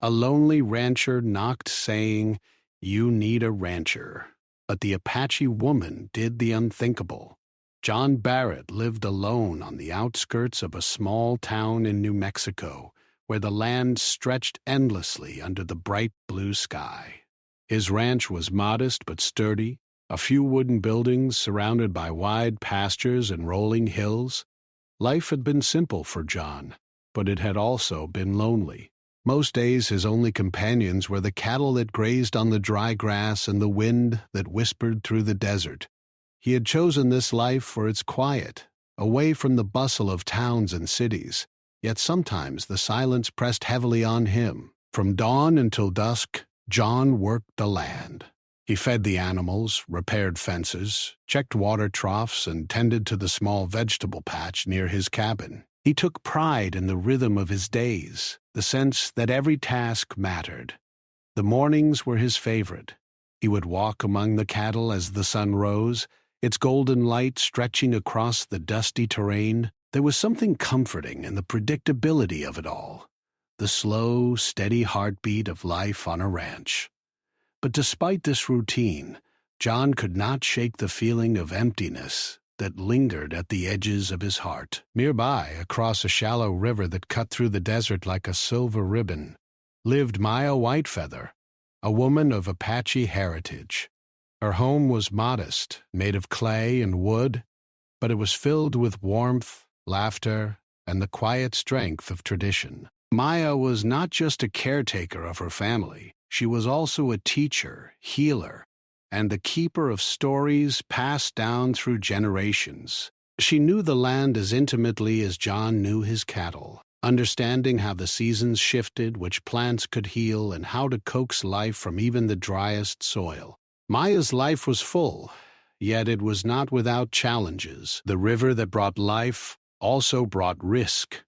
A lonely rancher knocked saying, "You need a rancher." But the Apache woman did the unthinkable. John Barrett lived alone on the outskirts of a small town in New Mexico, where the land stretched endlessly under the bright blue sky. His ranch was modest but sturdy, a few wooden buildings surrounded by wide pastures and rolling hills. Life had been simple for John, but it had also been lonely. Most days his only companions were the cattle that grazed on the dry grass and the wind that whispered through the desert. He had chosen this life for its quiet, away from the bustle of towns and cities, yet sometimes the silence pressed heavily on him. From dawn until dusk, John worked the land. He fed the animals, repaired fences, checked water troughs, and tended to the small vegetable patch near his cabin. He took pride in the rhythm of his days, the sense that every task mattered. The mornings were his favorite. He would walk among the cattle as the sun rose, its golden light stretching across the dusty terrain. There was something comforting in the predictability of it all, the slow, steady heartbeat of life on a ranch. But despite this routine, John could not shake the feeling of emptiness that lingered at the edges of his heart. Nearby, across a shallow river that cut through the desert like a silver ribbon, lived Maya Whitefeather, a woman of Apache heritage. Her home was modest, made of clay and wood, but it was filled with warmth, laughter, and the quiet strength of tradition. Maya was not just a caretaker of her family. She was also a teacher, healer, and the keeper of stories passed down through generations. She knew the land as intimately as John knew his cattle, understanding how the seasons shifted, which plants could heal, and how to coax life from even the driest soil. Maya's life was full, yet it was not without challenges. The river that brought life also brought risk.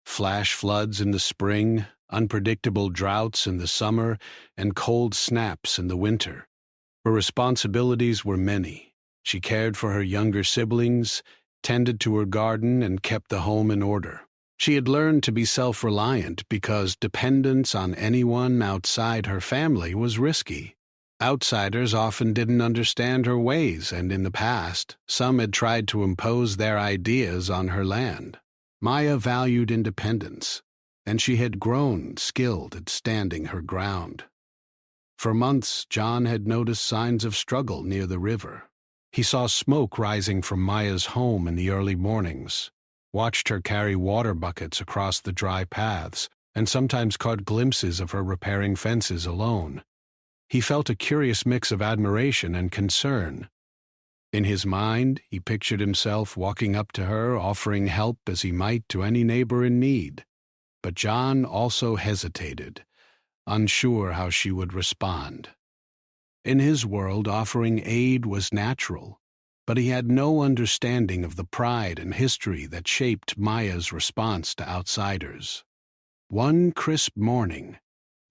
Flash floods in the spring, unpredictable droughts in the summer, and cold snaps in the winter. Her responsibilities were many. She cared for her younger siblings, tended to her garden, and kept the home in order. She had learned to be self-reliant because dependence on anyone outside her family was risky. Outsiders often didn't understand her ways, and in the past, some had tried to impose their ideas on her land. Maya valued independence, and she had grown skilled at standing her ground. For months, John had noticed signs of struggle near the river. He saw smoke rising from Maya's home in the early mornings, watched her carry water buckets across the dry paths, and sometimes caught glimpses of her repairing fences alone. He felt a curious mix of admiration and concern. In his mind, he pictured himself walking up to her, offering help as he might to any neighbor in need. But John also hesitated, unsure how she would respond. In his world, offering aid was natural, but he had no understanding of the pride and history that shaped Maya's response to outsiders. One crisp morning,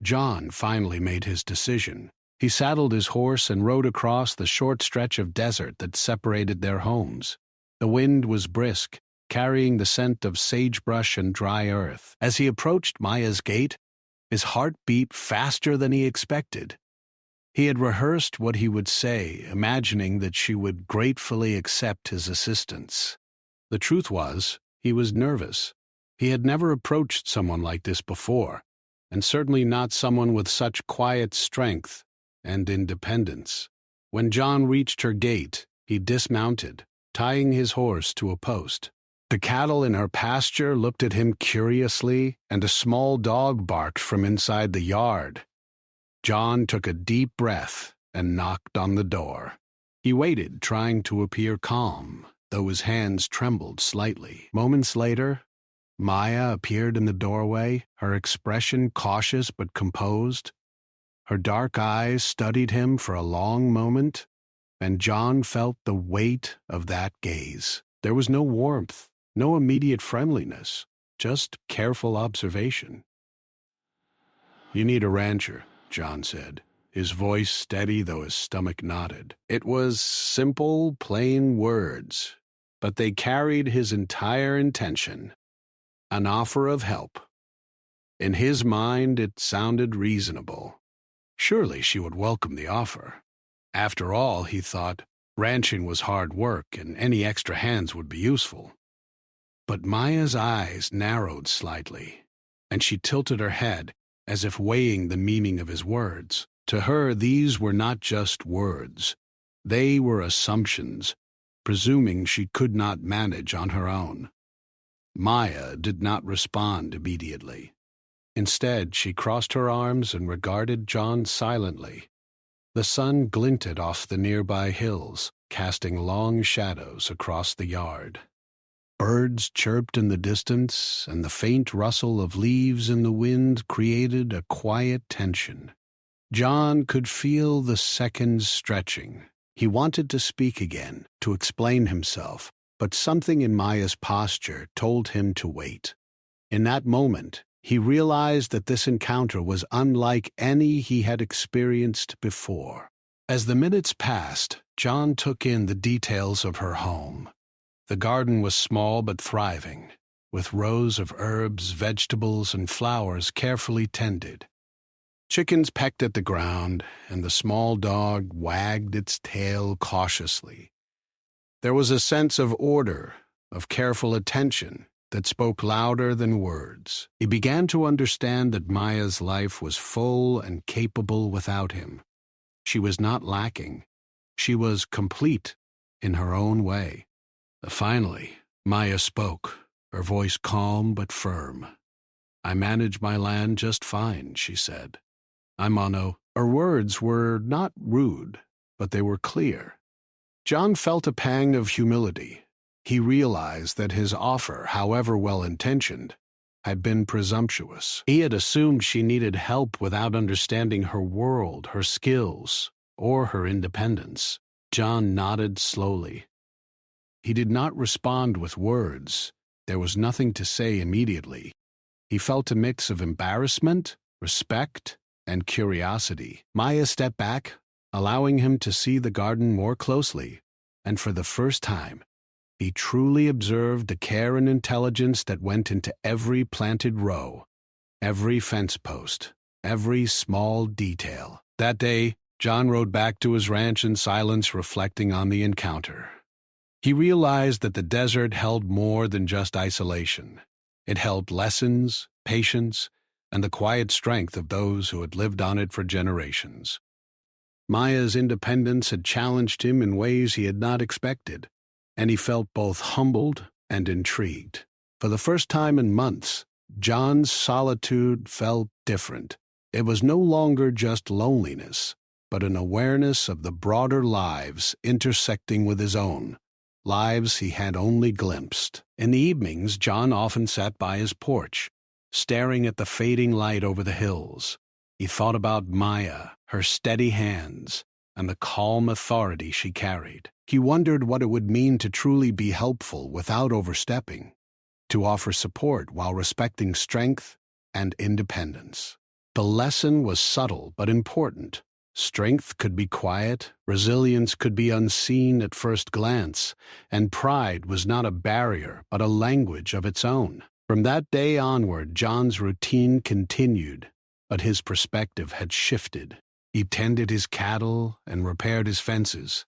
John finally made his decision. He saddled his horse and rode across the short stretch of desert that separated their homes. The wind was brisk, carrying the scent of sagebrush and dry earth. As he approached Maya's gate, his heart beat faster than he expected. He had rehearsed what he would say, imagining that she would gratefully accept his assistance. The truth was, he was nervous. He had never approached someone like this before, and certainly not someone with such quiet strength and independence. When John reached her gate, he dismounted, tying his horse to a post. The cattle in her pasture looked at him curiously, and a small dog barked from inside the yard. John took a deep breath and knocked on the door. He waited, trying to appear calm, though his hands trembled slightly. Moments later, Maya appeared in the doorway, her expression cautious but composed. Her dark eyes studied him for a long moment, and John felt the weight of that gaze. There was no warmth, no immediate friendliness, just careful observation. "You need a rancher," John said, his voice steady though his stomach knotted. It was simple, plain words, but they carried his entire intention. An offer of help. In his mind, it sounded reasonable. Surely she would welcome the offer. After all, he thought, ranching was hard work and any extra hands would be useful. But Maya's eyes narrowed slightly, and she tilted her head as if weighing the meaning of his words. To her, these were not just words. They were assumptions, presuming she could not manage on her own. Maya did not respond immediately. Instead, she crossed her arms and regarded John silently. The sun glinted off the nearby hills, casting long shadows across the yard. Birds chirped in the distance, and the faint rustle of leaves in the wind created a quiet tension. John could feel the seconds stretching. He wanted to speak again, to explain himself, but something in Maya's posture told him to wait. In that moment, he realized that this encounter was unlike any he had experienced before. As the minutes passed, John took in the details of her home. The garden was small but thriving, with rows of herbs, vegetables, and flowers carefully tended. Chickens pecked at the ground, and the small dog wagged its tail cautiously. There was a sense of order, of careful attention, that spoke louder than words. He began to understand that Maya's life was full and capable without him. She was not lacking. She was complete in her own way. Finally, Maya spoke, her voice calm but firm. "I manage my land just fine," she said. "I'm on a..." Her words were not rude, but they were clear. John felt a pang of humility. He realized that his offer, however well-intentioned, had been presumptuous. He had assumed she needed help without understanding her world, her skills, or her independence. John nodded slowly. He did not respond with words. There was nothing to say immediately. He felt a mix of embarrassment, respect, and curiosity. Maya stepped back, allowing him to see the garden more closely, and for the first time, he truly observed the care and intelligence that went into every planted row, every fence post, every small detail. That day, John rode back to his ranch in silence, reflecting on the encounter. He realized that the desert held more than just isolation. It held lessons, patience, and the quiet strength of those who had lived on it for generations. Maya's independence had challenged him in ways he had not expected, and he felt both humbled and intrigued. For the first time in months, John's solitude felt different. It was no longer just loneliness, but an awareness of the broader lives intersecting with his own, lives he had only glimpsed. In the evenings, John often sat by his porch, staring at the fading light over the hills. He thought about Maya, her steady hands, and the calm authority she carried. He wondered what it would mean to truly be helpful without overstepping, to offer support while respecting strength and independence. The lesson was subtle but important. Strength could be quiet, resilience could be unseen at first glance, and pride was not a barrier but a language of its own. From that day onward, John's routine continued, but his perspective had shifted. He tended his cattle and repaired his fences,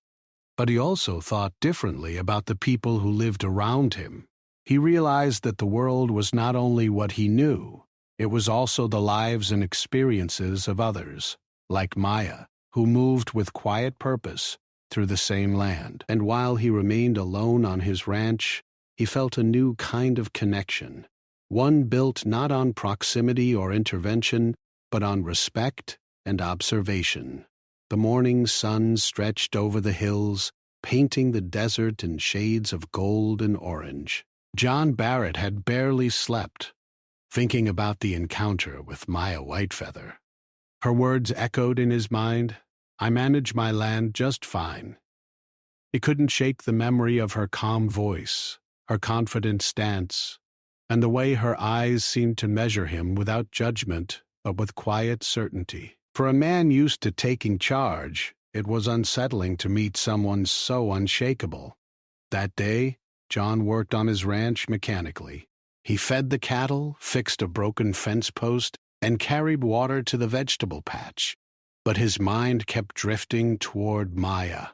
but he also thought differently about the people who lived around him. He realized that the world was not only what he knew, it was also the lives and experiences of others, like Maya, who moved with quiet purpose through the same land. And while he remained alone on his ranch, he felt a new kind of connection, one built not on proximity or intervention, but on respect and observation. The morning sun stretched over the hills, painting the desert in shades of gold and orange. John Barrett had barely slept, thinking about the encounter with Maya Whitefeather. Her words echoed in his mind, "I manage my land just fine." He couldn't shake the memory of her calm voice, her confident stance, and the way her eyes seemed to measure him without judgment, but with quiet certainty. For a man used to taking charge, it was unsettling to meet someone so unshakable. That day, John worked on his ranch mechanically. He fed the cattle, fixed a broken fence post, and carried water to the vegetable patch. But his mind kept drifting toward Maya.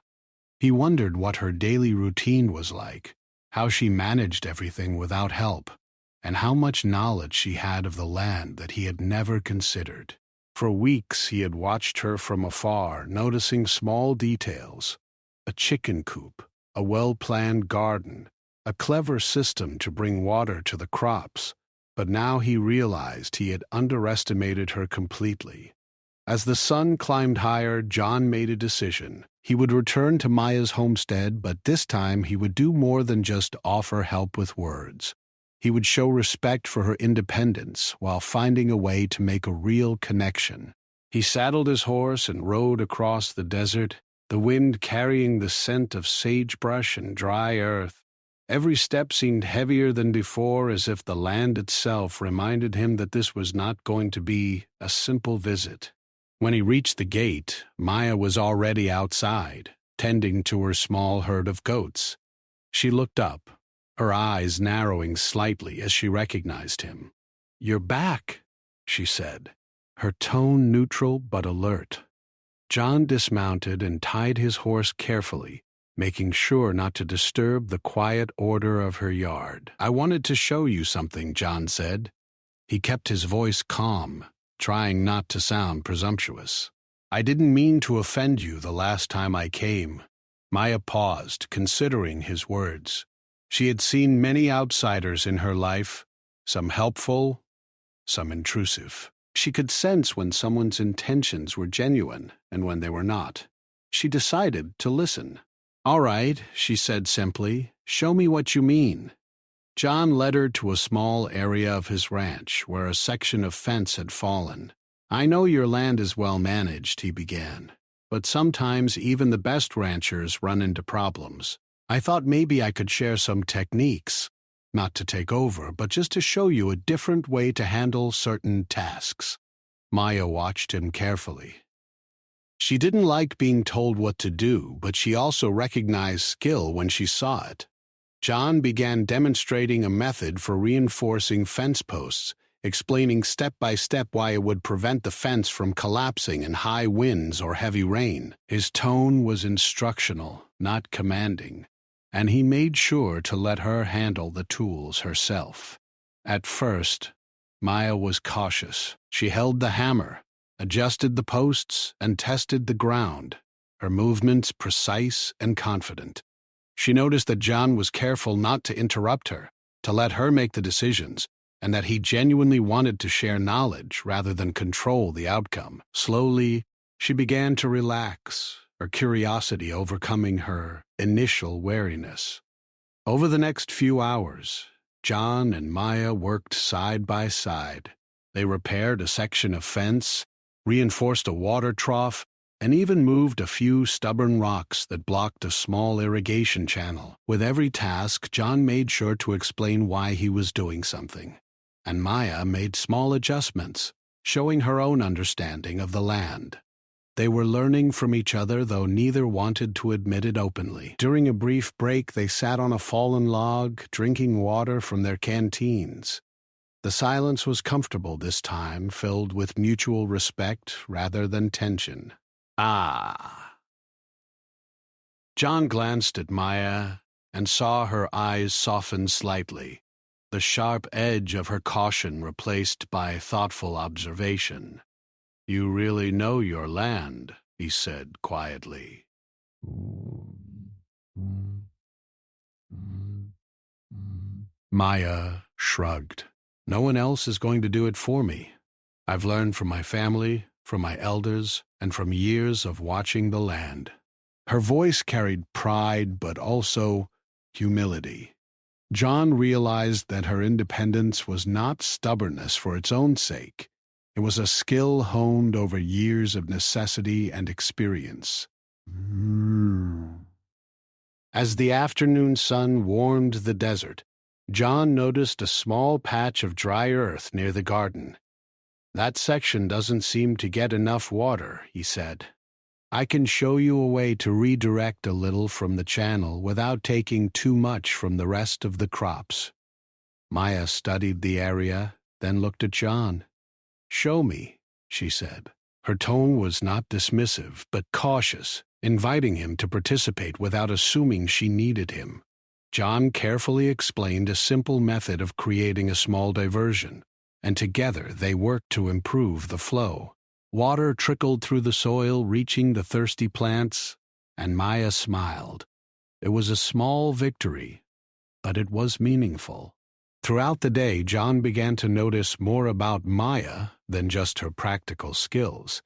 He wondered what her daily routine was like, how she managed everything without help, and how much knowledge she had of the land that he had never considered. For weeks he had watched her from afar, noticing small details: a chicken coop, a well-planned garden, a clever system to bring water to the crops. But now he realized he had underestimated her completely. As the sun climbed higher, John made a decision. He would return to Maya's homestead, but this time he would do more than just offer help with words. He would show respect for her independence while finding a way to make a real connection. He saddled his horse and rode across the desert, the wind carrying the scent of sagebrush and dry earth. Every step seemed heavier than before, as if the land itself reminded him that this was not going to be a simple visit. When he reached the gate, Maya was already outside, tending to her small herd of goats. She looked up, her eyes narrowing slightly as she recognized him. "You're back," she said, her tone neutral but alert. John dismounted and tied his horse carefully, making sure not to disturb the quiet order of her yard. "I wanted to show you something," John said. He kept his voice calm, trying not to sound presumptuous. "I didn't mean to offend you the last time I came." Maya paused, considering his words. She had seen many outsiders in her life, some helpful, some intrusive. She could sense when someone's intentions were genuine and when they were not. She decided to listen. "All right," she said simply, "show me what you mean." John led her to a small area of his ranch where a section of fence had fallen. "I know your land is well managed," he began, "but sometimes even the best ranchers run into problems. I thought maybe I could share some techniques, not to take over, but just to show you a different way to handle certain tasks." Maya watched him carefully. She didn't like being told what to do, but she also recognized skill when she saw it. John began demonstrating a method for reinforcing fence posts, explaining step by step why it would prevent the fence from collapsing in high winds or heavy rain. His tone was instructional, not commanding, and he made sure to let her handle the tools herself. At first, Maya was cautious. She held the hammer, adjusted the posts, and tested the ground, her movements precise and confident. She noticed that John was careful not to interrupt her, to let her make the decisions, and that he genuinely wanted to share knowledge rather than control the outcome. Slowly, she began to relax, her curiosity overcoming her initial wariness. Over the next few hours, John and Maya worked side by side. They repaired a section of fence, reinforced a water trough, and even moved a few stubborn rocks that blocked a small irrigation channel. With every task, John made sure to explain why he was doing something, and Maya made small adjustments, showing her own understanding of the land. They were learning from each other, though neither wanted to admit it openly. During a brief break, they sat on a fallen log, drinking water from their canteens. The silence was comfortable this time, filled with mutual respect rather than tension. "Ah." John glanced at Maya and saw her eyes soften slightly, the sharp edge of her caution replaced by thoughtful observation. "You really know your land," he said quietly. Maya shrugged. "No one else is going to do it for me. I've learned from my family, from my elders, and from years of watching the land." Her voice carried pride but also humility. John realized that her independence was not stubbornness for its own sake. It was a skill honed over years of necessity and experience. As the afternoon sun warmed the desert, John noticed a small patch of dry earth near the garden. "That section doesn't seem to get enough water," he said. "I can show you a way to redirect a little from the channel without taking too much from the rest of the crops." Maya studied the area, then looked at John. "Show me," she said. Her tone was not dismissive, but cautious, inviting him to participate without assuming she needed him. John carefully explained a simple method of creating a small diversion, and together they worked to improve the flow. Water trickled through the soil, reaching the thirsty plants, and Maya smiled. It was a small victory, but it was meaningful. Throughout the day, John began to notice more about Maya than just her practical skills.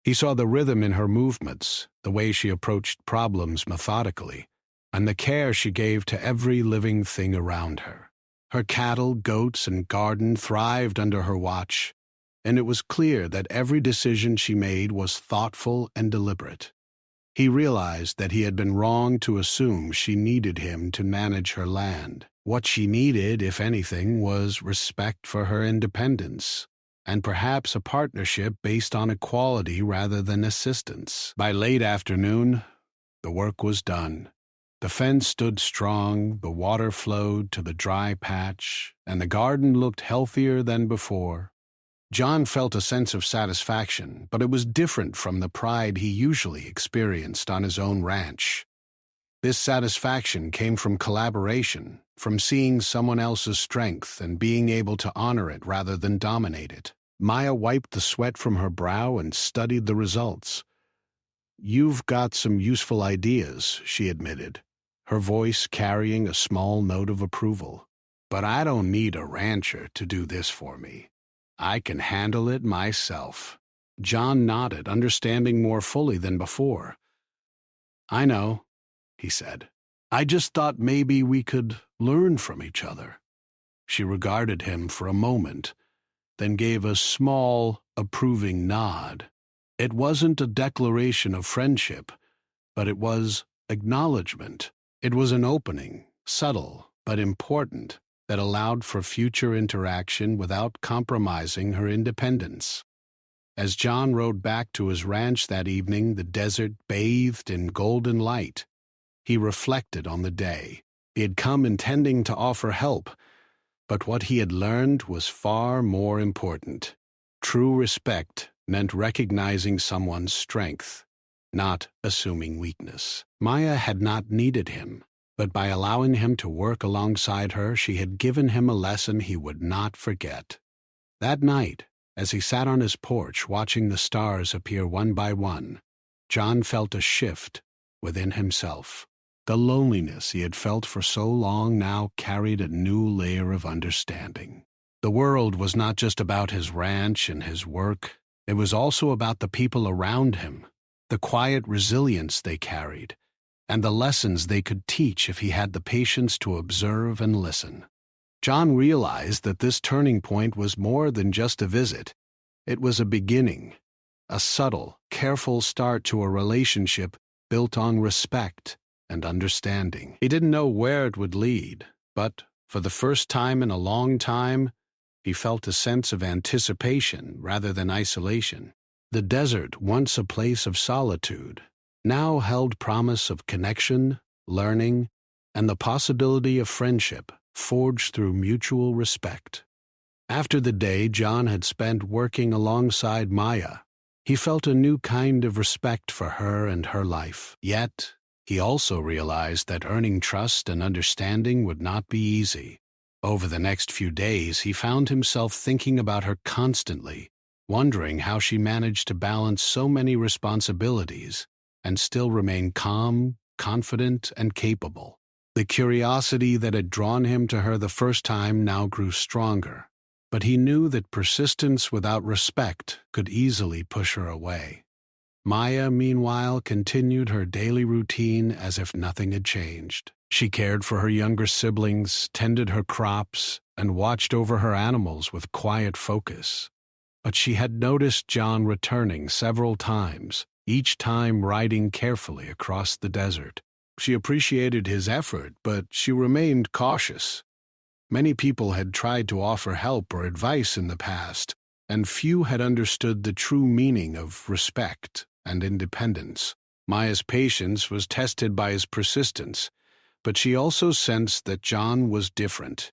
He saw the rhythm in her movements, the way she approached problems methodically, and the care she gave to every living thing around her. Her cattle, goats, and garden thrived under her watch, and it was clear that every decision she made was thoughtful and deliberate. He realized that he had been wrong to assume she needed him to manage her land. What she needed, if anything, was respect for her independence, and perhaps a partnership based on equality rather than assistance. By late afternoon, the work was done. The fence stood strong, the water flowed to the dry patch, and the garden looked healthier than before. John felt a sense of satisfaction, but it was different from the pride he usually experienced on his own ranch. This satisfaction came from collaboration, from seeing someone else's strength and being able to honor it rather than dominate it. Maya wiped the sweat from her brow and studied the results. "You've got some useful ideas," she admitted, her voice carrying a small note of approval. "But I don't need a rancher to do this for me. I can handle it myself." John nodded, understanding more fully than before. "I know," he said. "I just thought maybe we could learn from each other." She regarded him for a moment, then gave a small, approving nod. It wasn't a declaration of friendship, but it was acknowledgement. It was an opening, subtle but important, that allowed for future interaction without compromising her independence. As John rode back to his ranch that evening, the desert bathed in golden light. He reflected on the day. He had come intending to offer help, but what he had learned was far more important. True respect meant recognizing someone's strength, not assuming weakness. Maya had not needed him, but by allowing him to work alongside her, she had given him a lesson he would not forget. That night, as he sat on his porch watching the stars appear one by one, John felt a shift within himself. The loneliness he had felt for so long now carried a new layer of understanding. The world was not just about his ranch and his work. It was also about the people around him, the quiet resilience they carried, and the lessons they could teach if he had the patience to observe and listen. John realized that this turning point was more than just a visit. It was a beginning, a subtle, careful start to a relationship built on respect and understanding. He didn't know where it would lead, but for the first time in a long time, he felt a sense of anticipation rather than isolation. The desert, once a place of solitude, now held promise of connection, learning, and the possibility of friendship forged through mutual respect. After the day John had spent working alongside Maya, he felt a new kind of respect for her and her life. Yet, he also realized that earning trust and understanding would not be easy. Over the next few days, he found himself thinking about her constantly, wondering how she managed to balance so many responsibilities and still remain calm, confident, and capable. The curiosity that had drawn him to her the first time now grew stronger, but he knew that persistence without respect could easily push her away. Maya, meanwhile, continued her daily routine as if nothing had changed. She cared for her younger siblings, tended her crops, and watched over her animals with quiet focus. But she had noticed John returning several times, each time riding carefully across the desert. She appreciated his effort, but she remained cautious. Many people had tried to offer help or advice in the past, and few had understood the true meaning of respect and independence. Maya's patience was tested by his persistence, but she also sensed that John was different.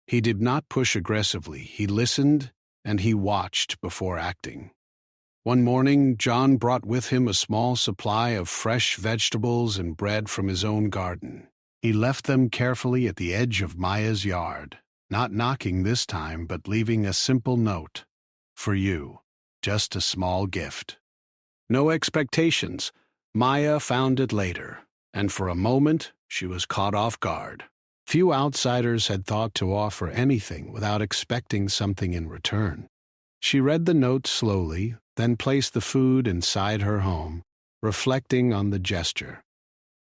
He did not push aggressively. He listened and he watched before acting. One morning, John brought with him a small supply of fresh vegetables and bread from his own garden. He left them carefully at the edge of Maya's yard, not knocking this time, but leaving a simple note. For you, just a small gift. No expectations. Maya found it later, and for a moment, she was caught off guard. Few outsiders had thought to offer anything without expecting something in return. She read the note slowly, then placed the food inside her home, reflecting on the gesture.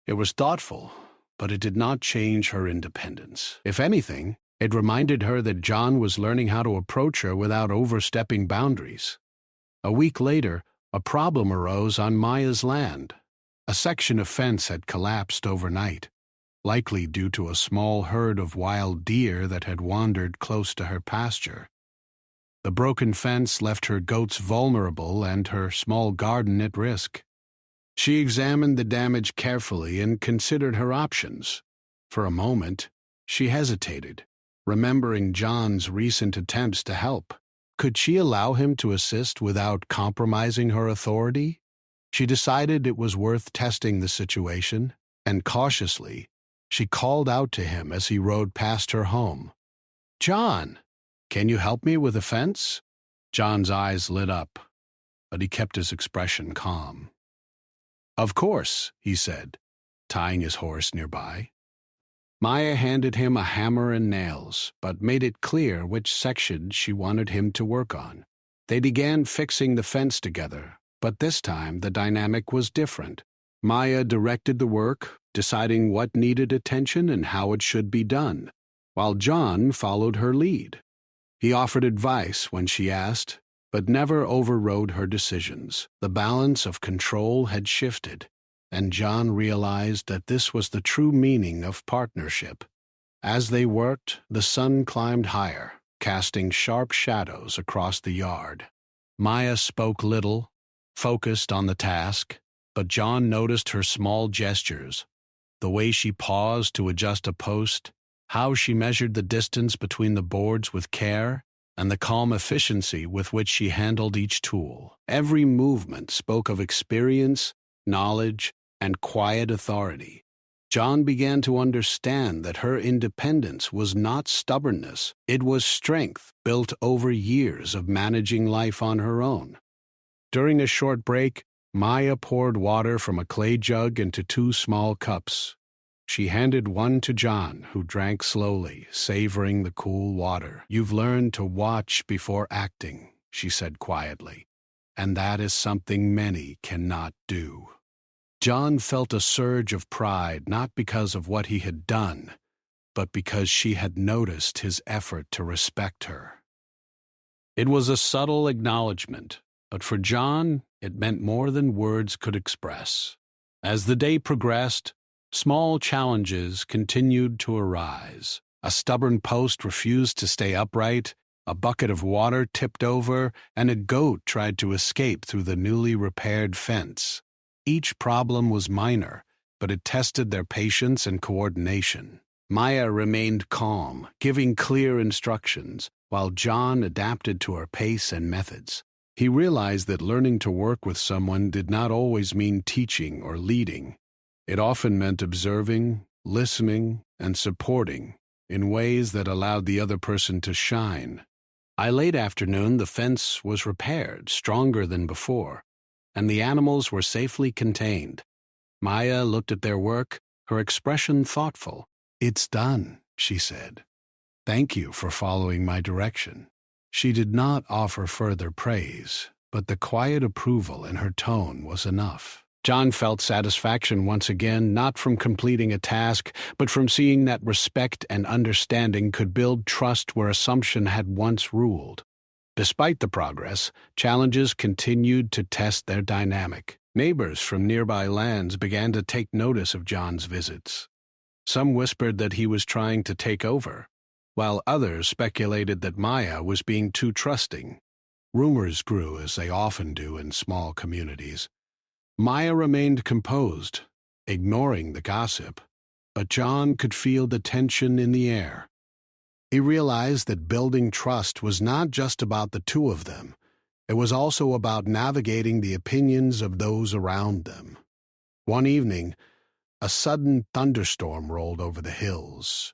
It was thoughtful, but it did not change her independence. If anything, it reminded her that John was learning how to approach her without overstepping boundaries. A week later, a problem arose on Maya's land. A section of fence had collapsed overnight, likely due to a small herd of wild deer that had wandered close to her pasture. The broken fence left her goats vulnerable and her small garden at risk. She examined the damage carefully and considered her options. For a moment, she hesitated, remembering John's recent attempts to help. Could she allow him to assist without compromising her authority? She decided it was worth testing the situation, and cautiously, she called out to him as he rode past her home. "John, can you help me with a fence?" John's eyes lit up, but he kept his expression calm. "Of course," he said, tying his horse nearby. Maya handed him a hammer and nails, but made it clear which section she wanted him to work on. They began fixing the fence together, but this time the dynamic was different. Maya directed the work, deciding what needed attention and how it should be done, while John followed her lead. He offered advice when she asked, but never overrode her decisions. The balance of control had shifted, and John realized that this was the true meaning of partnership. As they worked, the sun climbed higher, casting sharp shadows across the yard. Maya spoke little, focused on the task, but John noticed her small gestures, the way she paused to adjust a post, how she measured the distance between the boards with care, and the calm efficiency with which she handled each tool. Every movement spoke of experience, knowledge, and quiet authority. John began to understand that her independence was not stubbornness, it was strength built over years of managing life on her own. During a short break, Maya poured water from a clay jug into 2 small cups. She handed one to John, who drank slowly, savoring the cool water. "You've learned to watch before acting," she said quietly, "and that is something many cannot do." John felt a surge of pride, not because of what he had done, but because she had noticed his effort to respect her. It was a subtle acknowledgement, but for John, it meant more than words could express. As the day progressed, small challenges continued to arise. A stubborn post refused to stay upright, a bucket of water tipped over, and a goat tried to escape through the newly repaired fence. Each problem was minor, but it tested their patience and coordination. Maya remained calm, giving clear instructions, while John adapted to her pace and methods. He realized that learning to work with someone did not always mean teaching or leading. It often meant observing, listening, and supporting in ways that allowed the other person to shine. By late afternoon, the fence was repaired, stronger than before, and the animals were safely contained. Maya looked at their work, her expression thoughtful. "It's done," she said. "Thank you for following my direction." She did not offer further praise, but the quiet approval in her tone was enough. John felt satisfaction once again, not from completing a task, but from seeing that respect and understanding could build trust where assumption had once ruled. Despite the progress, challenges continued to test their dynamic. Neighbors from nearby lands began to take notice of John's visits. Some whispered that he was trying to take over, while others speculated that Maya was being too trusting. Rumors grew, as they often do in small communities. Maya remained composed, ignoring the gossip, but John could feel the tension in the air. He realized that building trust was not just about the two of them. It was also about navigating the opinions of those around them. One evening, a sudden thunderstorm rolled over the hills.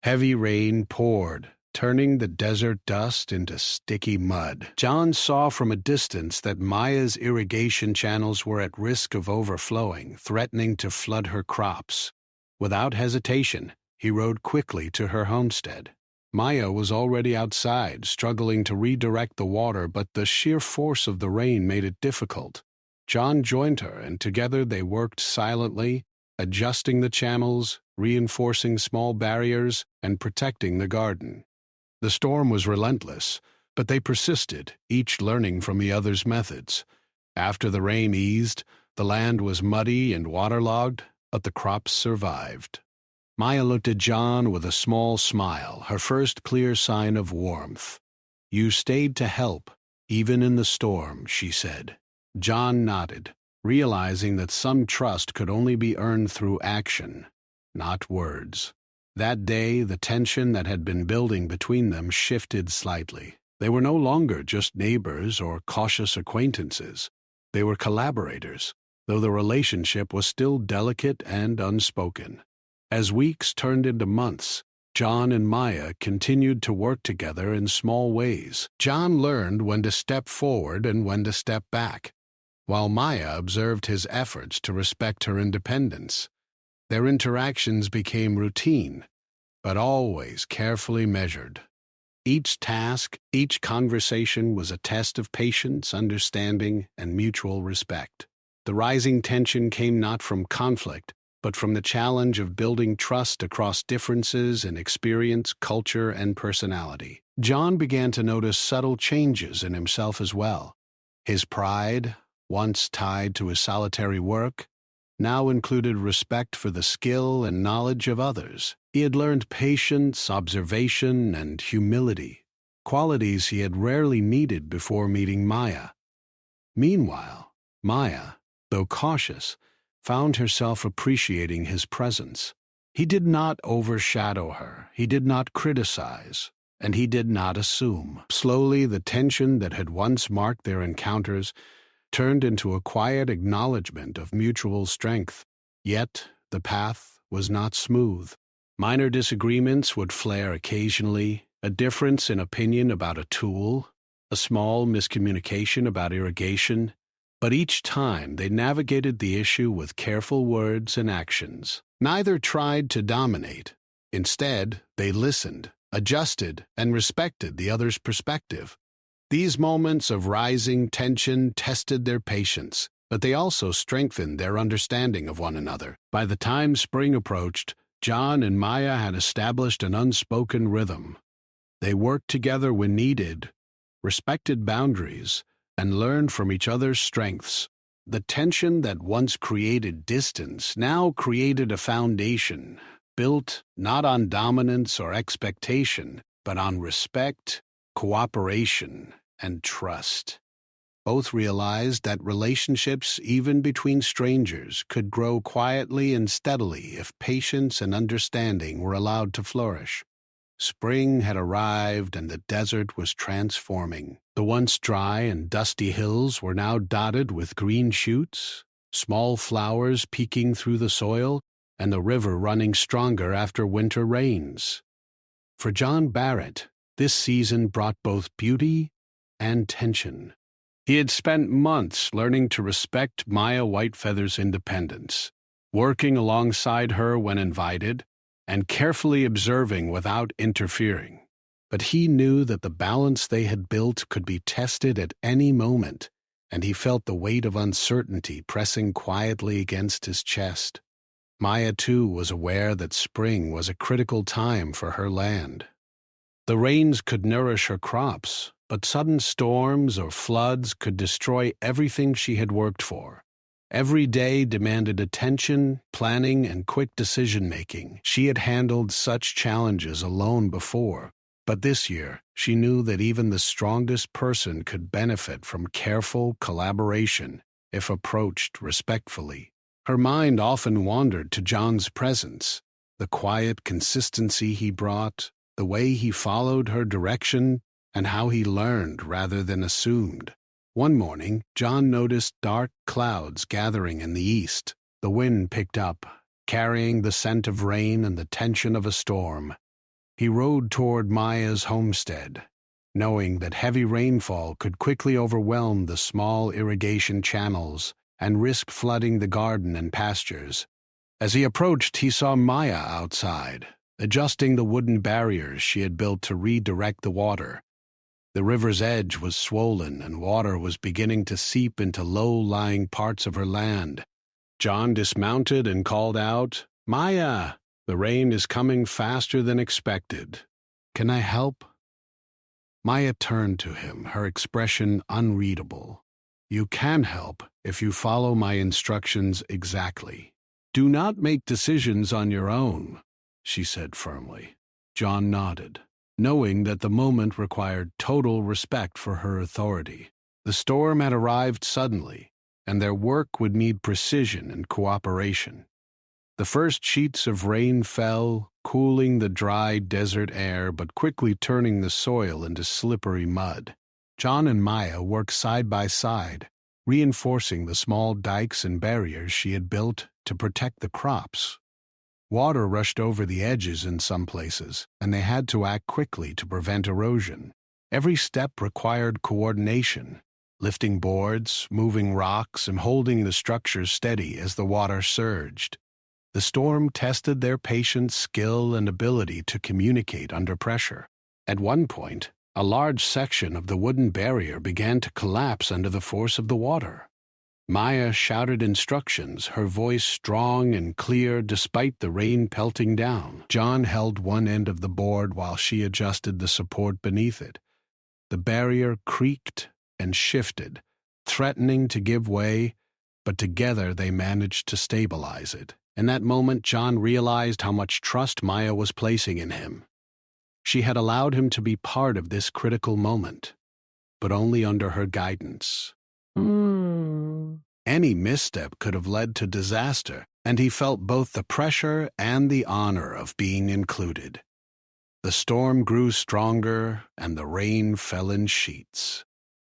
Heavy rain poured, turning the desert dust into sticky mud. John saw from a distance that Maya's irrigation channels were at risk of overflowing, threatening to flood her crops. Without hesitation, he rode quickly to her homestead. Maya was already outside, struggling to redirect the water, but the sheer force of the rain made it difficult. John joined her, and together they worked silently, adjusting the channels, reinforcing small barriers, and protecting the garden. The storm was relentless, but they persisted, each learning from the other's methods. After the rain eased, the land was muddy and waterlogged, but the crops survived. Maya looked at John with a small smile, her first clear sign of warmth. "You stayed to help, even in the storm," she said. John nodded, realizing that some trust could only be earned through action, not words. That day, the tension that had been building between them shifted slightly. They were no longer just neighbors or cautious acquaintances. They were collaborators, though the relationship was still delicate and unspoken. As weeks turned into months, John and Maya continued to work together in small ways. John learned when to step forward and when to step back, while Maya observed his efforts to respect her independence. Their interactions became routine, but always carefully measured. Each task, each conversation was a test of patience, understanding, and mutual respect. The rising tension came not from conflict, but from the challenge of building trust across differences in experience, culture, and personality. John began to notice subtle changes in himself as well. His pride, once tied to his solitary work, now included respect for the skill and knowledge of others. He had learned patience, observation, and humility, qualities he had rarely needed before meeting Maya. Meanwhile, Maya, though cautious, found herself appreciating his presence. He did not overshadow her, he did not criticize, and he did not assume. Slowly, the tension that had once marked their encounters turned into a quiet acknowledgement of mutual strength. Yet, the path was not smooth. Minor disagreements would flare occasionally, a difference in opinion about a tool, a small miscommunication about irrigation, but each time they navigated the issue with careful words and actions. Neither tried to dominate. Instead, they listened, adjusted, and respected the other's perspective. These moments of rising tension tested their patience, but they also strengthened their understanding of one another. By the time spring approached, John and Maya had established an unspoken rhythm. They worked together when needed, respected boundaries, and learned from each other's strengths. The tension that once created distance now created a foundation, built not on dominance or expectation, but on respect, cooperation, and trust. Both realized that relationships, even between strangers, could grow quietly and steadily if patience and understanding were allowed to flourish. Spring had arrived and the desert was transforming. The once dry and dusty hills were now dotted with green shoots, small flowers peeking through the soil, and the river running stronger after winter rains. For John Barrett, this season brought both beauty and tension. He had spent months learning to respect Maya Whitefeather's independence, working alongside her when invited, and carefully observing without interfering. But he knew that the balance they had built could be tested at any moment, and he felt the weight of uncertainty pressing quietly against his chest. Maya, too, was aware that spring was a critical time for her land. The rains could nourish her crops, but sudden storms or floods could destroy everything she had worked for. Every day demanded attention, planning, and quick decision-making. She had handled such challenges alone before, but this year she knew that even the strongest person could benefit from careful collaboration if approached respectfully. Her mind often wandered to John's presence, the quiet consistency he brought, the way he followed her direction, and how he learned rather than assumed. One morning, John noticed dark clouds gathering in the east. The wind picked up, carrying the scent of rain and the tension of a storm. He rode toward Maya's homestead, knowing that heavy rainfall could quickly overwhelm the small irrigation channels and risk flooding the garden and pastures. As he approached, he saw Maya outside, adjusting the wooden barriers she had built to redirect the water. The river's edge was swollen, and water was beginning to seep into low-lying parts of her land. John dismounted and called out, "Maya, the rain is coming faster than expected. Can I help?" Maya turned to him, her expression unreadable. "You can help if you follow my instructions exactly. Do not make decisions on your own," she said firmly. John nodded, knowing that the moment required total respect for her authority. The storm had arrived suddenly, and their work would need precision and cooperation. The first sheets of rain fell, cooling the dry desert air but quickly turning the soil into slippery mud. John and Maya worked side by side, reinforcing the small dikes and barriers she had built to protect the crops. Water rushed over the edges in some places, and they had to act quickly to prevent erosion. Every step required coordination, lifting boards, moving rocks, and holding the structures steady as the water surged. The storm tested their patience, skill, and ability to communicate under pressure. At one point, a large section of the wooden barrier began to collapse under the force of the water. Maya shouted instructions, her voice strong and clear despite the rain pelting down. John held one end of the board while she adjusted the support beneath it. The barrier creaked and shifted, threatening to give way, but together they managed to stabilize it. In that moment, John realized how much trust Maya was placing in him. She had allowed him to be part of this critical moment, but only under her guidance. Any misstep could have led to disaster, and he felt both the pressure and the honor of being included. The storm grew stronger, and the rain fell in sheets.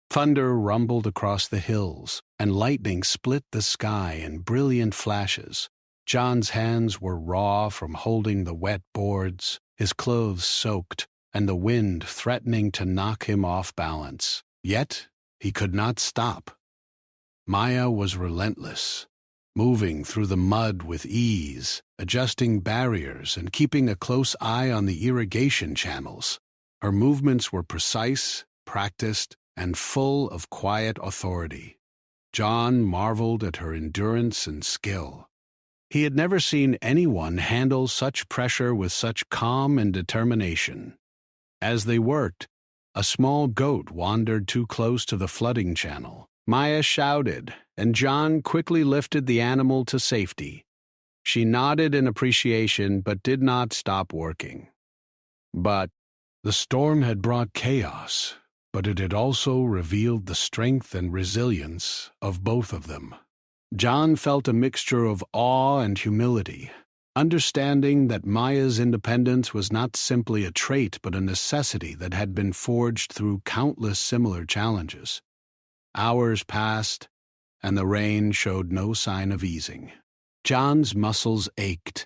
Thunder rumbled across the hills, and lightning split the sky in brilliant flashes. John's hands were raw from holding the wet boards, his clothes soaked, and the wind threatening to knock him off balance. Yet, he could not stop. Maya was relentless, moving through the mud with ease, adjusting barriers and keeping a close eye on the irrigation channels. Her movements were precise, practiced, and full of quiet authority. John marveled at her endurance and skill. He had never seen anyone handle such pressure with such calm and determination. As they worked, a small goat wandered too close to the flooding channel. Maya shouted, and John quickly lifted the animal to safety. She nodded in appreciation but did not stop working. But the storm had brought chaos, but it had also revealed the strength and resilience of both of them. John felt a mixture of awe and humility, understanding that Maya's independence was not simply a trait but a necessity that had been forged through countless similar challenges. Hours passed, and the rain showed no sign of easing. John's muscles ached,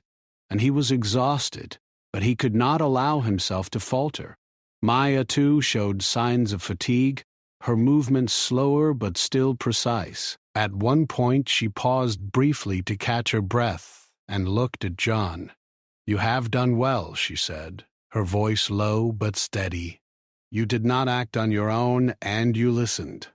and he was exhausted, but he could not allow himself to falter. Maya, too, showed signs of fatigue, her movements slower but still precise. At one point, she paused briefly to catch her breath and looked at John. "You have done well," she said, her voice low but steady. "You did not act on your own, and you listened.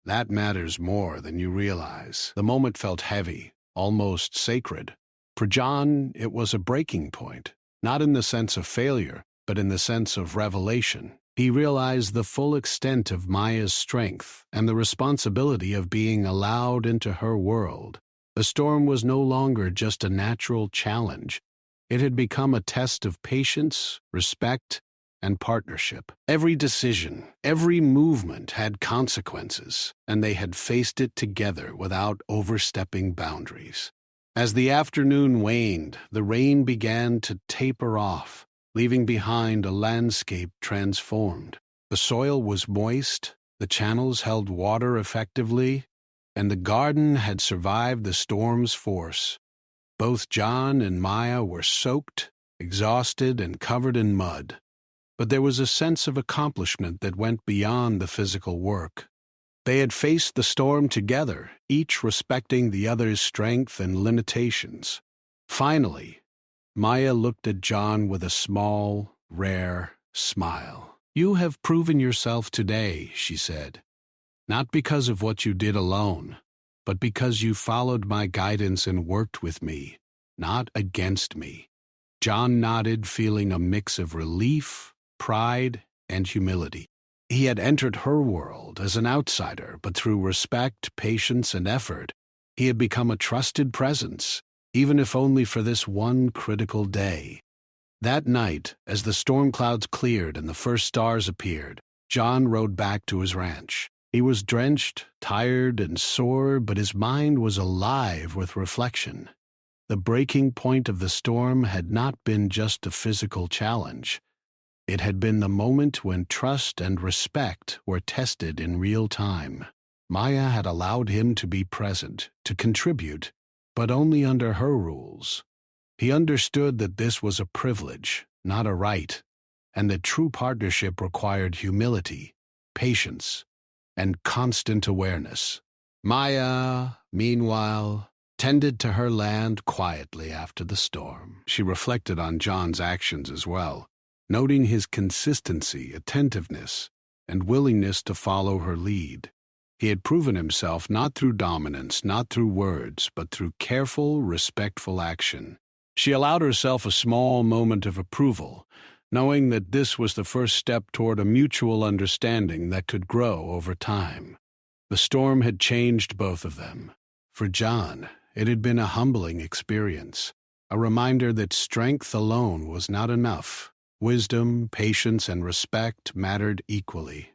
That matters more than you realize." The moment felt heavy, almost sacred. For John, it was a breaking point, not in the sense of failure, but in the sense of revelation. He realized the full extent of Maya's strength and the responsibility of being allowed into her world. The storm was no longer just a natural challenge. It had become a test of patience, respect, and partnership. Every decision, every movement had consequences, and they had faced it together without overstepping boundaries. As the afternoon waned, the rain began to taper off, leaving behind a landscape transformed. The soil was moist, the channels held water effectively, and the garden had survived the storm's force. Both John and Maya were soaked, exhausted, and covered in mud, but there was a sense of accomplishment that went beyond the physical work. They had faced the storm together, each respecting the other's strength and limitations. Finally, Maya looked at John with a small, rare smile. "You have proven yourself today," she said, "not because of what you did alone, but because you followed my guidance and worked with me, not against me." John nodded, feeling a mix of relief, pride, and humility. He had entered her world as an outsider, but through respect, patience, and effort, he had become a trusted presence, even if only for this one critical day. That night, as the storm clouds cleared and the first stars appeared, John rode back to his ranch. He was drenched, tired, and sore, but his mind was alive with reflection. The breaking point of the storm had not been just a physical challenge. It had been the moment when trust and respect were tested in real time. Maya had allowed him to be present, to contribute, but only under her rules. He understood that this was a privilege, not a right, and that true partnership required humility, patience, and constant awareness. Maya, meanwhile, tended to her land quietly after the storm. She reflected on John's actions as well, noting his consistency, attentiveness, and willingness to follow her lead. He had proven himself not through dominance, not through words, but through careful, respectful action. She allowed herself a small moment of approval, knowing that this was the first step toward a mutual understanding that could grow over time. The storm had changed both of them. For John, it had been a humbling experience, a reminder that strength alone was not enough. Wisdom, patience, and respect mattered equally.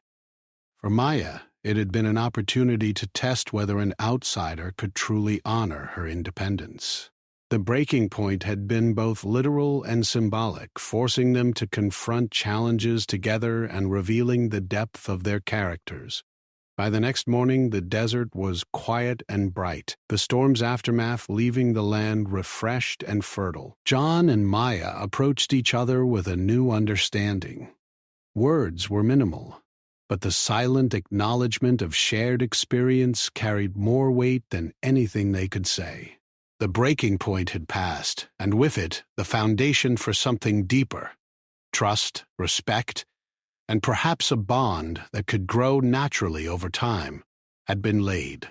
For Maya, it had been an opportunity to test whether an outsider could truly honor her independence. The breaking point had been both literal and symbolic, forcing them to confront challenges together and revealing the depth of their characters. By the next morning, the desert was quiet and bright, the storm's aftermath leaving the land refreshed and fertile. John and Maya approached each other with a new understanding. Words were minimal, but the silent acknowledgement of shared experience carried more weight than anything they could say. The breaking point had passed, and with it, the foundation for something deeper: trust, respect, and perhaps a bond that could grow naturally over time, had been laid.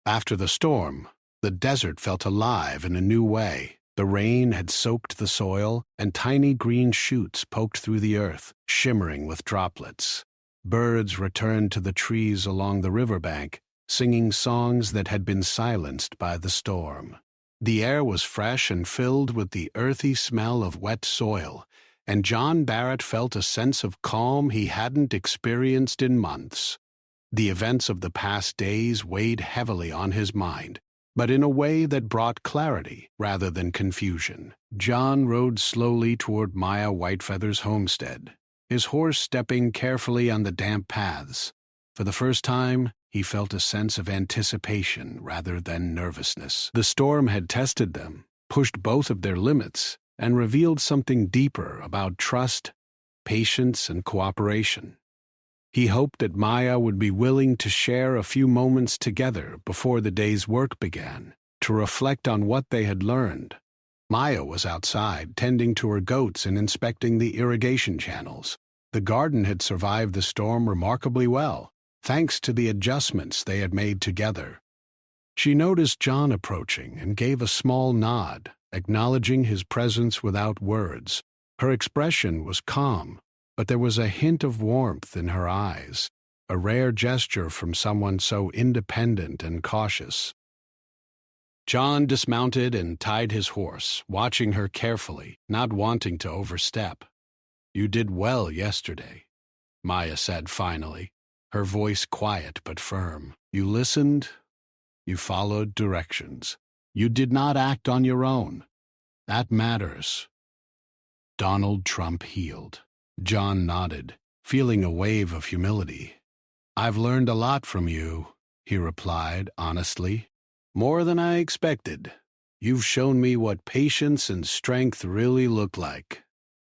After the storm, the desert felt alive in a new way. The rain had soaked the soil, and tiny green shoots poked through the earth, shimmering with droplets. Birds returned to the trees along the riverbank, singing songs that had been silenced by the storm. The air was fresh and filled with the earthy smell of wet soil, and John Barrett felt a sense of calm he hadn't experienced in months. The events of the past days weighed heavily on his mind, but in a way that brought clarity rather than confusion. John rode slowly toward Maya Whitefeather's homestead, his horse stepping carefully on the damp paths. For the first time, he felt a sense of anticipation rather than nervousness. The storm had tested them, pushed both of their limits, and revealed something deeper about trust, patience, and cooperation. He hoped that Maya would be willing to share a few moments together before the day's work began, to reflect on what they had learned. Maya was outside, tending to her goats and inspecting the irrigation channels. The garden had survived the storm remarkably well, thanks to the adjustments they had made together. She noticed John approaching and gave a small nod, acknowledging his presence without words. Her expression was calm, but there was a hint of warmth in her eyes, a rare gesture from someone so independent and cautious. John dismounted and tied his horse, watching her carefully, not wanting to overstep. "You did well yesterday," Maya said finally, her voice quiet but firm. "You listened, you followed directions. You did not act on your own. That matters." Donald Trump healed. John nodded, feeling a wave of humility. "I've learned a lot from you," he replied honestly. "More than I expected. You've shown me what patience and strength really look like."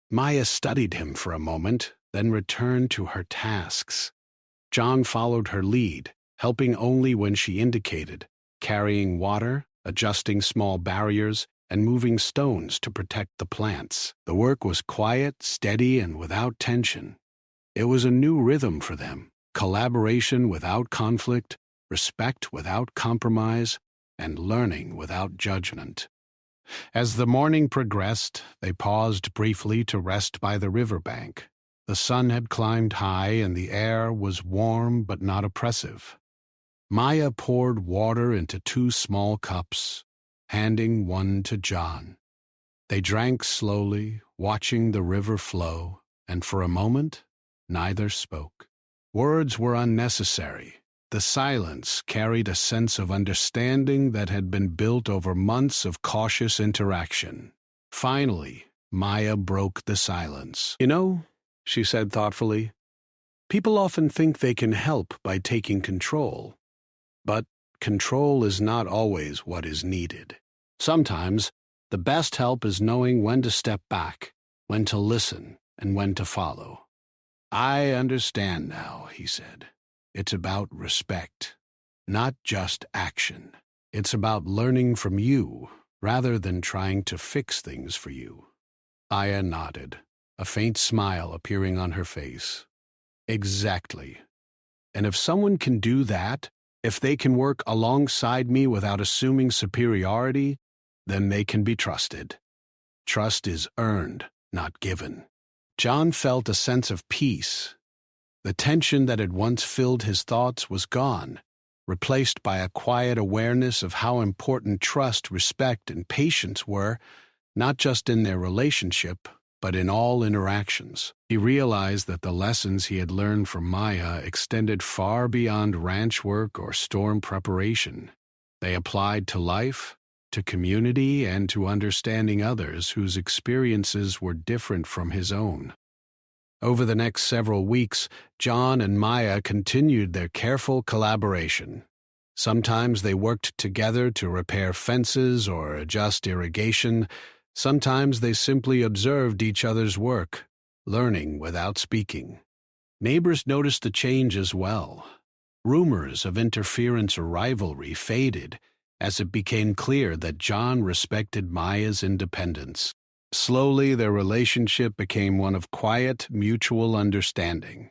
Maya studied him for a moment, then returned to her tasks. John followed her lead, helping only when she indicated, carrying water, adjusting small barriers, and moving stones to protect the plants. The work was quiet, steady, and without tension. It was a new rhythm for them, collaboration without conflict, respect without compromise, and learning without judgment. As the morning progressed, they paused briefly to rest by the riverbank. The sun had climbed high and the air was warm but not oppressive. Maya poured water into 2 small cups, handing one to John. They drank slowly, watching the river flow, and for a moment, neither spoke. Words were unnecessary. The silence carried a sense of understanding that had been built over months of cautious interaction. Finally, Maya broke the silence. "You know," she said thoughtfully, "people often think they can help by taking control. But control is not always what is needed. Sometimes, the best help is knowing when to step back, when to listen, and when to follow." "I understand now," he said. "It's about respect, not just action. It's about learning from you, rather than trying to fix things for you." Aya nodded, a faint smile appearing on her face. "Exactly. And if someone can do that, if they can work alongside me without assuming superiority, then they can be trusted. Trust is earned, not given." John felt a sense of peace. The tension that had once filled his thoughts was gone, replaced by a quiet awareness of how important trust, respect, and patience were, not just in their relationship, but in all interactions. He realized that the lessons he had learned from Maya extended far beyond ranch work or storm preparation. They applied to life, to community, and to understanding others whose experiences were different from his own. Over the next several weeks, John and Maya continued their careful collaboration. Sometimes they worked together to repair fences or adjust irrigation. Sometimes they simply observed each other's work, learning without speaking. Neighbors noticed the change as well. Rumors of interference or rivalry faded as it became clear that John respected Maya's independence. Slowly, their relationship became one of quiet, mutual understanding.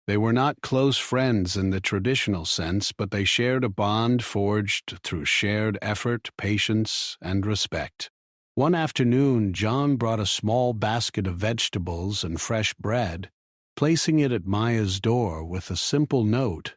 They were not close friends in the traditional sense, but they shared a bond forged through shared effort, patience, and respect. One afternoon, John brought a small basket of vegetables and fresh bread, placing it at Maya's door with a simple note,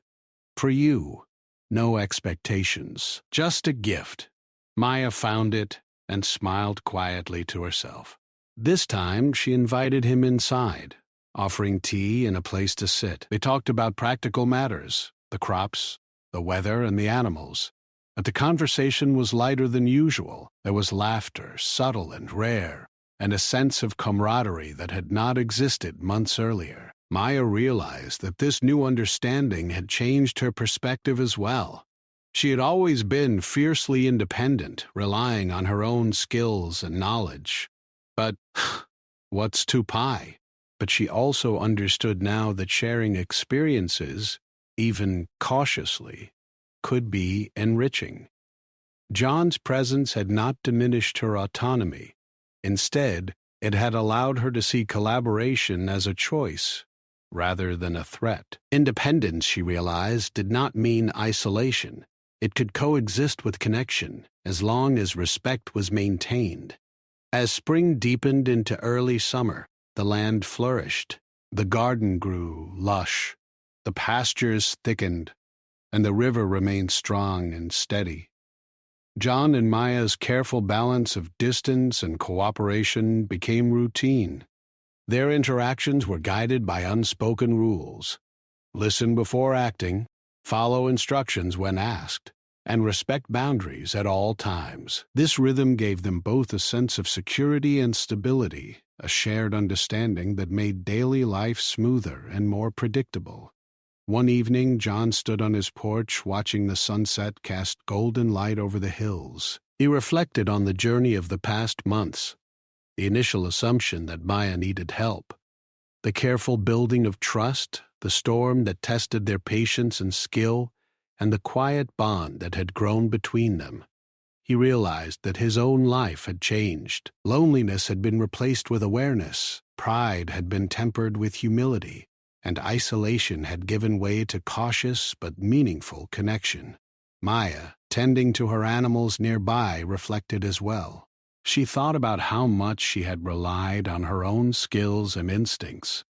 "For you, no expectations, just a gift." Maya found it and smiled quietly to herself. This time, she invited him inside, offering tea and a place to sit. They talked about practical matters, the crops, the weather, and the animals. But the conversation was lighter than usual. There was laughter, subtle and rare, and a sense of camaraderie that had not existed months earlier. Maya realized that this new understanding had changed her perspective as well. She had always been fiercely independent, relying on her own skills and knowledge. But what's to pie? But she also understood now that sharing experiences, even cautiously, could be enriching. John's presence had not diminished her autonomy. Instead, it had allowed her to see collaboration as a choice, rather than a threat. Independence, she realized, did not mean isolation. It could coexist with connection, as long as respect was maintained. As spring deepened into early summer, the land flourished. The garden grew lush, the pastures thickened, and the river remained strong and steady. John and Maya's careful balance of distance and cooperation became routine. Their interactions were guided by unspoken rules. Listen before acting, follow instructions when asked, and respect boundaries at all times. This rhythm gave them both a sense of security and stability, a shared understanding that made daily life smoother and more predictable. One evening, John stood on his porch watching the sunset cast golden light over the hills. He reflected on the journey of the past months, the initial assumption that Maya needed help, the careful building of trust, the storm that tested their patience and skill, and the quiet bond that had grown between them. He realized that his own life had changed. Loneliness had been replaced with awareness, pride had been tempered with humility, and isolation had given way to cautious but meaningful connection. Maya, tending to her animals nearby, reflected as well. She thought about how much she had relied on her own skills and instincts,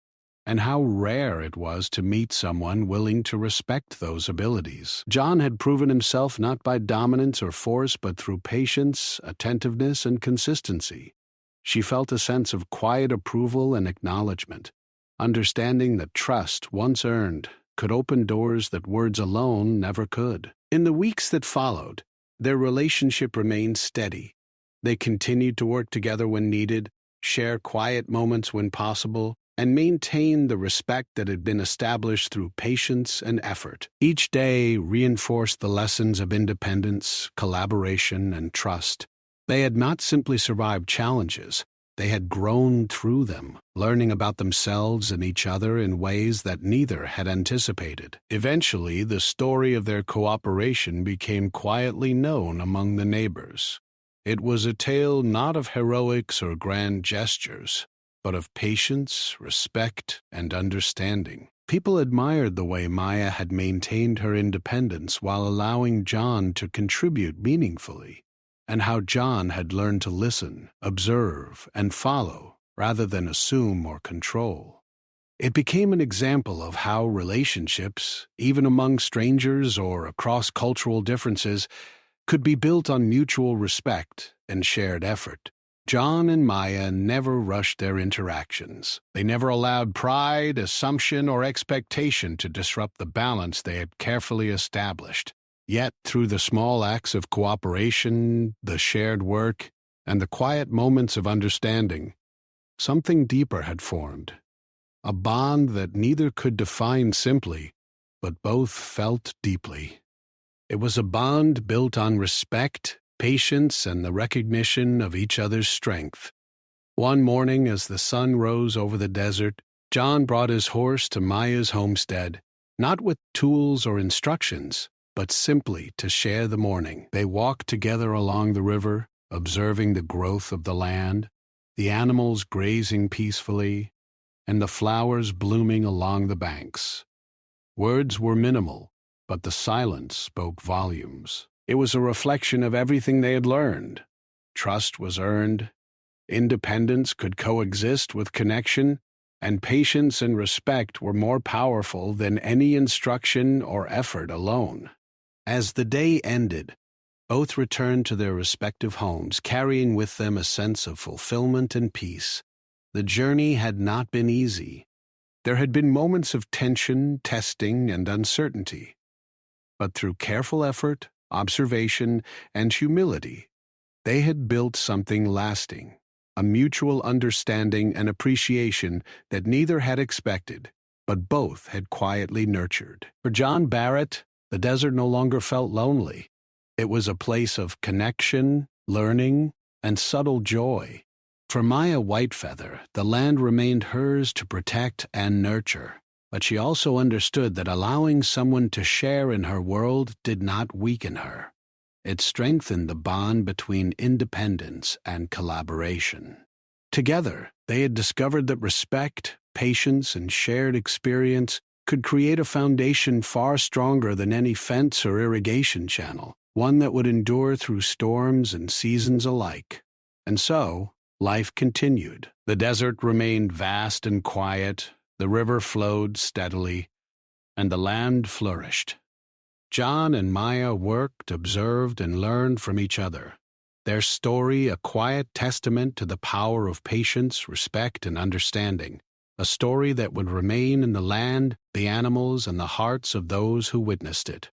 and how rare it was to meet someone willing to respect those abilities. John had proven himself not by dominance or force, but through patience, attentiveness, and consistency. She felt a sense of quiet approval and acknowledgement, understanding that trust, once earned, could open doors that words alone never could. In the weeks that followed, their relationship remained steady. They continued to work together when needed, share quiet moments when possible, and maintain the respect that had been established through patience and effort. Each day reinforced the lessons of independence, collaboration, and trust. They had not simply survived challenges, they had grown through them, learning about themselves and each other in ways that neither had anticipated. Eventually, the story of their cooperation became quietly known among the neighbors. It was a tale not of heroics or grand gestures, but of patience, respect, and understanding. People admired the way Maya had maintained her independence while allowing John to contribute meaningfully, and how John had learned to listen, observe, and follow, rather than assume or control. It became an example of how relationships, even among strangers or across cultural differences, could be built on mutual respect and shared effort. John and Maya never rushed their interactions. They never allowed pride, assumption, or expectation to disrupt the balance they had carefully established. Yet, through the small acts of cooperation, the shared work, and the quiet moments of understanding, something deeper had formed. A bond that neither could define simply, but both felt deeply. It was a bond built on respect, patience, and the recognition of each other's strength. One morning, as the sun rose over the desert, John brought his horse to Maya's homestead, not with tools or instructions, but simply to share the morning. They walked together along the river, observing the growth of the land, the animals grazing peacefully, and the flowers blooming along the banks. Words were minimal, but the silence spoke volumes. It was a reflection of everything they had learned. Trust was earned, independence could coexist with connection, and patience and respect were more powerful than any instruction or effort alone. As the day ended, both returned to their respective homes, carrying with them a sense of fulfillment and peace. The journey had not been easy. There had been moments of tension, testing, and uncertainty. But through careful effort, observation, and humility, they had built something lasting, a mutual understanding and appreciation that neither had expected, but both had quietly nurtured. For John Barrett, the desert no longer felt lonely. It was a place of connection, learning, and subtle joy. For Maya Whitefeather, the land remained hers to protect and nurture. But she also understood that allowing someone to share in her world did not weaken her. It strengthened the bond between independence and collaboration. Together, they had discovered that respect, patience, and shared experience could create a foundation far stronger than any fence or irrigation channel, one that would endure through storms and seasons alike. And so, life continued. The desert remained vast and quiet, the river flowed steadily, and the land flourished. John and Maya worked, observed, and learned from each other, their story a quiet testament to the power of patience, respect, and understanding, a story that would remain in the land, the animals, and the hearts of those who witnessed it.